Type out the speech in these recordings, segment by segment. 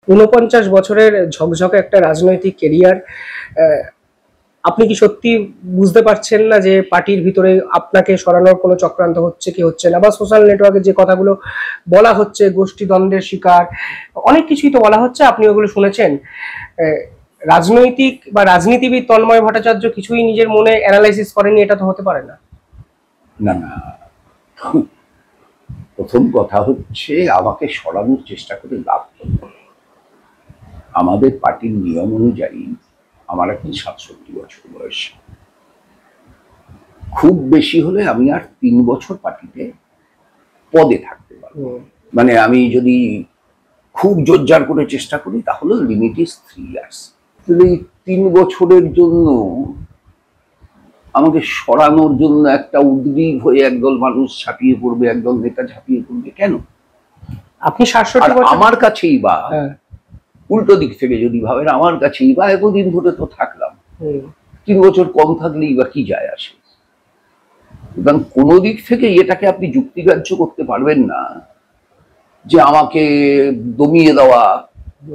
৪৯ বছরের ঝকঝকে একটা রাজনৈতিক কেরিয়ার। আপনি কি সত্যি বুঝতে পারছেন না যে পার্টির ভিতরে আপনাকে সরানোর কোনো চক্রান্ত হচ্ছে কি হচ্ছে না, বা সোশ্যাল নেটওয়ার্কে যে কথাগুলো বলা হচ্ছে, গোষ্ঠী দ্বন্দ্বের শিকার, অনেক কিছুই তো বলা হচ্ছে, আপনি ওগুলো শুনেছেন। রাজনৈতিক বা রাজনীতিবিদ তন্ময় ভট্টাচার্য কিছুই নিজের মনে অ্যানালাইসিস করেনি, এটা তো হতে পারে না। না না, প্রথম কথা হচ্ছে আমাকে সরানোর চেষ্টা করে লাভ নেই। আমাদের পার্টির নিয়ম অনুযায়ী আমার এখন ৬৭ বছর বয়স, খুব বেশি হলে আমি আর ৩ বছর পার্টিতে পদে থাকতে পারবো। মানে আমি যদি খুব জোরজার করে চেষ্টা করি তাহলে লিমিট ইজ 3 ইয়ার্স। এই ৩ বছরের জন্য আমাকে সরানোর জন্য একটা উদ্বিগ হয়ে একদল মানুষ ঝাঁপিয়ে পড়বে, একদল নেতা ঝাঁপিয়ে পড়বে কেন? আপনি ৬৭ বছর আমার কাছেই বা উল্টো দিক থেকে যদি ভাবেন, আমার কাছেই বা এতদিন ধরে তো থাকলাম, ৩ বছর কম থাকলেই বা কি যায় আসে? সুতরাং কোনো দিক থেকে এটাকে আপনি যুক্তিগ্রাহ্য করতে পারবেন না যে আমাকে দমিয়ে দেওয়া,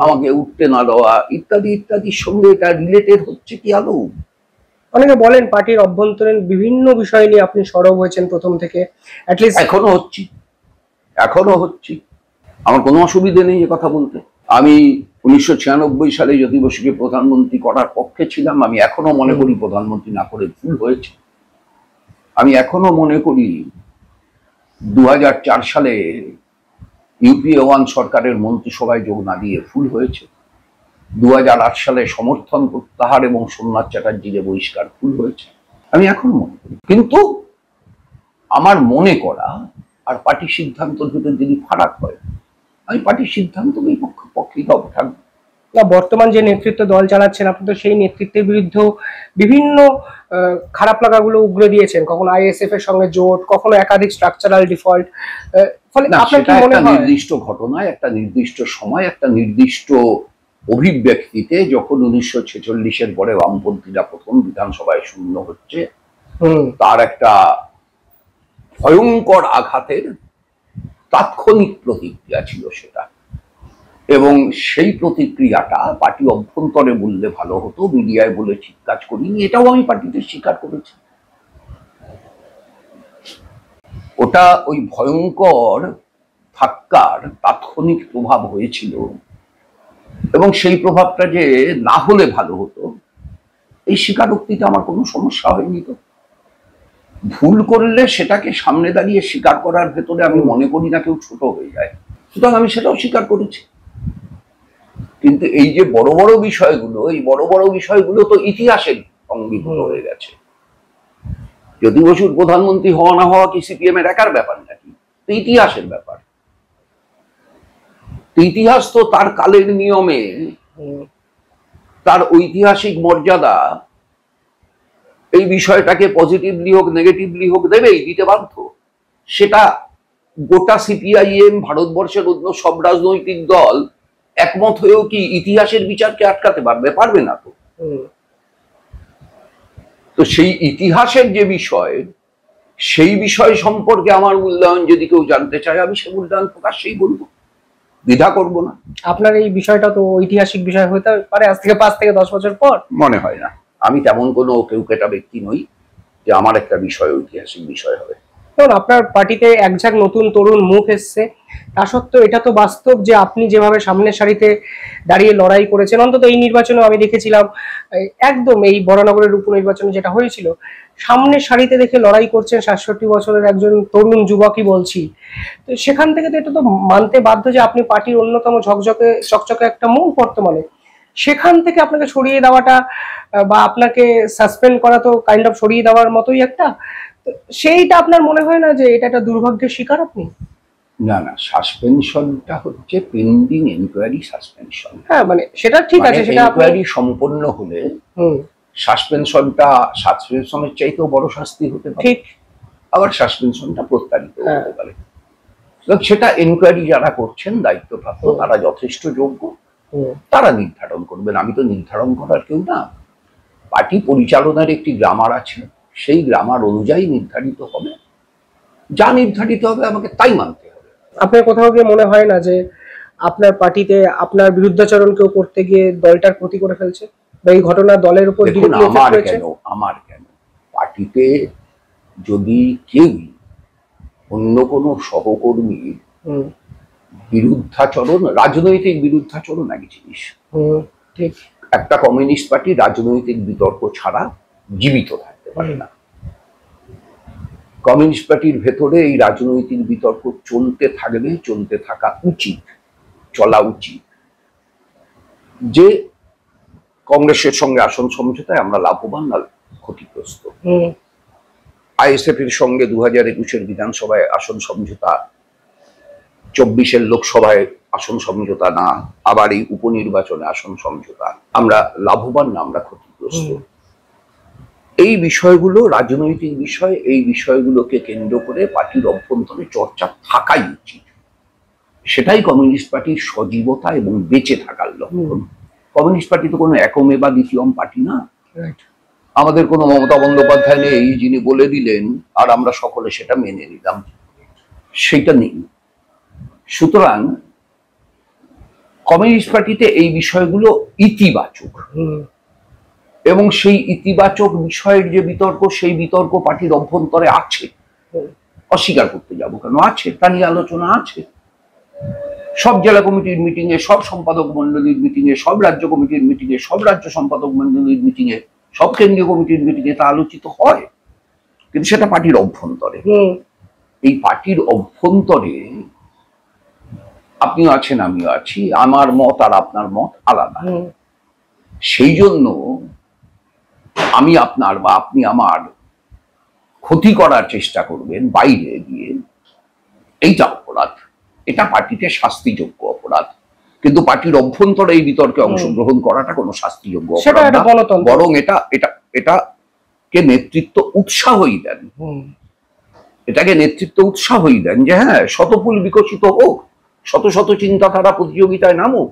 আমাকে উঠতে না দেওয়া ইত্যাদি ইত্যাদির সঙ্গে এটা রিলেটেড হচ্ছে কি আদৌ? অনেকে বলেন পার্টির অভ্যন্তরীণ বিভিন্ন বিষয় নিয়ে আপনি সরব হয়েছেন প্রথম থেকে। এখনো হচ্ছি। আমার কোনো অসুবিধে নেই এ কথা বলতে। আমি ১৯৯৬ সালে জ্যোতি বসুকে প্রধানমন্ত্রী করার পক্ষে ছিলাম। আমি এখনো মনে করি প্রধানমন্ত্রী না করে ভুল হয়েছে। আমি এখনো মনে করি ২০০৪ সালে ইউপিএ 1 সরকারের মন্ত্রিসভায় যোগ না দিয়ে ভুল হয়েছে। ২০০৮ সালে সমর্থন প্রত্যাহার এবং সোমনাথ চ্যাটার্জিকে বহিষ্কার ভুল হয়েছে। আমি এখনো মনে করি, কিন্তু আমার মনে করা আর পার্টির সিদ্ধান্তের ভিতরে যদি ফারাক হয়, আমি পার্টির সিদ্ধান্তকেই পক্ষে থাকবো। না, বর্তমান যে নেতৃত্ব দল চালাচ্ছেন আপনি তো সেই নেতৃত্বের বিরুদ্ধে বিভিন্ন খারাপ লাগাগুলো উগরে দিয়েছেন, কখনো আইএসএফ এর সঙ্গে জোট, কখনো একাধিক স্ট্রাকচারাল ডিফল্ট। ফলে আপনার কি মনে হয় নির্দিষ্ট ঘটনায়, একটা নির্দিষ্ট সময়, একটা নির্দিষ্ট অভিব্যক্তিতে, যখন ১৯৪৬-এর পরে বামপন্থীরা প্রথম বিধানসভায় শূন্য হচ্ছে, তার একটা ভয়ঙ্কর আঘাতের তাৎক্ষণিক প্রতিক্রিয়া ছিল সেটা, এবং সেই প্রতিক্রিয়াটা পার্টি অভ্যন্তরে বললে ভালো হতো, মিডিয়ায় বলে ঠিক কাজ করিনি, এটাও আমি পার্টিতে স্বীকার করেছি। ওটা ওই ভয়ঙ্কর ধাক্কার তাৎক্ষণিক প্রভাব হয়েছিল, এবং সেই প্রভাবটা যে না হলে ভালো হতো এই স্বীকারোক্তিতে আমার কোনো সমস্যা হয়নি। তো ভুল করলে সেটাকে সামনে দাঁড়িয়ে স্বীকার করার ভেতরে আমি মনে করি না কেউ ছোট হয়ে যায়, সুতরাং আমি সেটাও স্বীকার করেছি। কিন্তু এই যে বড় বড় বিষয়গুলো, এই বড় বড় বিষয়গুলো তো ইতিহাসের অঙ্গীভূত হয়ে গেছে। জ্যোতি বসুর প্রধানমন্ত্রী হওয়া না হওয়া কি সিপিএম এর একার ব্যাপার নাকি? তো ইতিহাসের ব্যাপার। ইতিহাস তো তার কালের নিয়মে তার ঐতিহাসিক মর্যাদা এই বিষয়টাকে পজিটিভলি হোক নেগেটিভলি হোক দেবেই, দিতে বাধ্য। সেটা গোটা সিপিআইএম, ভারতবর্ষের অন্য সব রাজনৈতিক দল একমত হয়েও কি ইতিহাসের বিচারকে আটকাতে পারবে? পারবে না। তো সেই ইতিহাসের যে বিষয়, সেই বিষয় সম্পর্কে আমার মূল্যায়ন যদি কেউ জানতে চায়, আমি সে মূল্যায়ন প্রকাশ্যেই বলবো, দ্বিধা করবো না। আপনার এই বিষয়টা তো ঐতিহাসিক বিষয় হতে পারে আজ থেকে ৫ থেকে ১০ বছর পর। মনে হয় না। আমি তেমন কোনো কেউকেটা ব্যক্তি নই যে আমার একটা বিষয় ঐতিহাসিক বিষয় হবে। কারণ আপনার পার্টিতে একঝাঁক নতুন তরুণ মুখ এসছে, তা সত্ত্বেও এটা তো বাস্তব যে আপনি যেভাবে সামনের সারিতে দাঁড়িয়ে লড়াই করেছেন, অন্তত এই নির্বাচনেও আমি দেখেছিলাম, একদম এই বরানগরের উপনির্বাচনে যেটা হয়েছিল, সামনের সারিতে দেখে লড়াই করছেন ৬৭ বছরের একজন তরুণ যুবকই বলছি। তো সেখান থেকে তো এটা তো মানতে বাধ্য যে আপনি পার্টির অন্যতম চকচকে একটা মুখ বর্তমানে। সেখান থেকে আপনাকে সরিয়ে দেওয়াটা বা আপনাকে সাসপেন্ড করা তো কাইন্ড অফ সরিয়ে দেওয়ার মতোই একটা। সেইটা আপনার মনে হয় না যে এটা একটা দুর্ভাগ্যের শিকার আপনি? না না, সাসপেনশনটা হচ্ছে পেন্ডিং এনকোয়ারি সাসপেনশন। হ্যাঁ, মানে সেটা ঠিক আছে, সেটা এনকোয়ারি সম্পন্ন হলে সাসপেনশনটা সাসপেনশনের চাইতেও বড় শাস্তি হতে পারে। ঠিক, আবার সাসপেনশনটা প্রত্যারিত হতে পারে। সেটা এনকোয়ারি যারা করছেন দায়িত্বপ্রাপ্ত, তারা যথেষ্ট যোগ্য, তারা নির্ধারণ করবেন। আমি তো নির্ধারণ করার কেউ না। পার্টি পরিচালনার একটি গ্রামার আছে, সেই গ্রামার অনুযায়ী নির্ধারিত হবে, যা নির্ধারিত হবে আমাকে তাই মানতে হবে। আপনার কোথাও গিয়ে মনে হয় না যে আপনার পার্টিতে আপনার বিরুদ্ধাচরণ কেউ করতে গিয়ে দলটার ক্ষতি করে ফেলছে, বা এই ঘটনা দলের উপর দেখুন, directly effect হয়েছে? আমার কেন পার্টিতে যদি কেউ অন্য কোনো সহকর্মীর হুম বিরুদ্ধাচরণ, রাজনৈতিক বিরুদ্ধাচরণ এক জিনিস। হুম, ঠিক। একটা কমিউনিস্ট পার্টি রাজনৈতিক বিতর্ক ছাড়া জীবিত থাকতে পারে না। কমিউনিস্ট পার্টির ভেতরে এই রাজনৈতিক বিতর্ক চলতে থাকবে, চলতে থাকা উচিত, চলা উচিত। যে কংগ্রেসের সঙ্গে আসন সমঝোতায় আমরা লাভবান না ক্ষতিগ্রস্ত, আইএসএফ এর সঙ্গে 2021-এর বিধানসভায় আসন সমঝোতা, 24-এর লোকসভায় আসন সমঝোতা না, আবার এই উপনির্বাচনে আসন সমঝোতা, আমরা লাভবান না আমরা ক্ষতিগ্রস্ত। এই বিষয়গুলো রাজনৈতিক বিষয়, এই বিষয়গুলোকে কেন্দ্র করে পার্টির অভ্যন্তরে চর্চা থাকাই উচিত। সেটাই কমিউনিস্ট পার্টির সজীবতা এবং বেঁচে থাকার লক্ষণ। কমিউনিস্ট পার্টি তো কোনো একমে বা দ্বিতীয়ম পার্টি না। আমাদের কোনো মমতা বন্দ্যোপাধ্যায় নেই যিনি বলে দিলেন আর আমরা সকলে সেটা মেনে নিলাম, সেটা নেই। সুতরাং কমিউনিস্ট পার্টিতে এই বিষয়গুলো ইতিবাচক, এবং সেই ইতিবাচক বিষয়ের যে বিতর্ক, সেই বিতর্ক পার্টির অভ্যন্তরে আছে, অস্বীকার করতে যাবো কেন, আছে, তা নিয়ে আলোচনা আছে। সব জেলা কমিটির মিটিং এ, সব সম্পাদক মন্ডলীর মিটিং এ, সব রাজ্য কমিটির মিটিং এ, সব রাজ্য সম্পাদক মন্ডলীর মিটিং এ, সব কেন্দ্রীয় কমিটির মিটিং এ তা আলোচিত হয়, কিন্তু সেটা পার্টির অভ্যন্তরে। এই পার্টির অভ্যন্তরে আপনিও আছেন, আমিও আছি, আমার মত আর আপনার মত আলাদা। সেই জন্য আমি আপনার বা আপনি আমার ক্ষতি করার চেষ্টা করবেন বাইরে গিয়ে, এইটা অপরাধ, এটা পার্টিতে শাস্তিযোগ্য অপরাধ। কিন্তু পার্টির অভ্যন্তরে এই বিতর্কে অংশগ্রহণ করাটা কোনো শাস্তিযোগ্য অপরাধ না, বরং এটাকে নেতৃত্ব উৎসাহই দেন, এটাকে নেতৃত্ব উৎসাহই দেন যে হ্যাঁ, শতফুল বিকশিত হোক, শত শত চিন্তাধারা প্রতিযোগিতায় নামুক,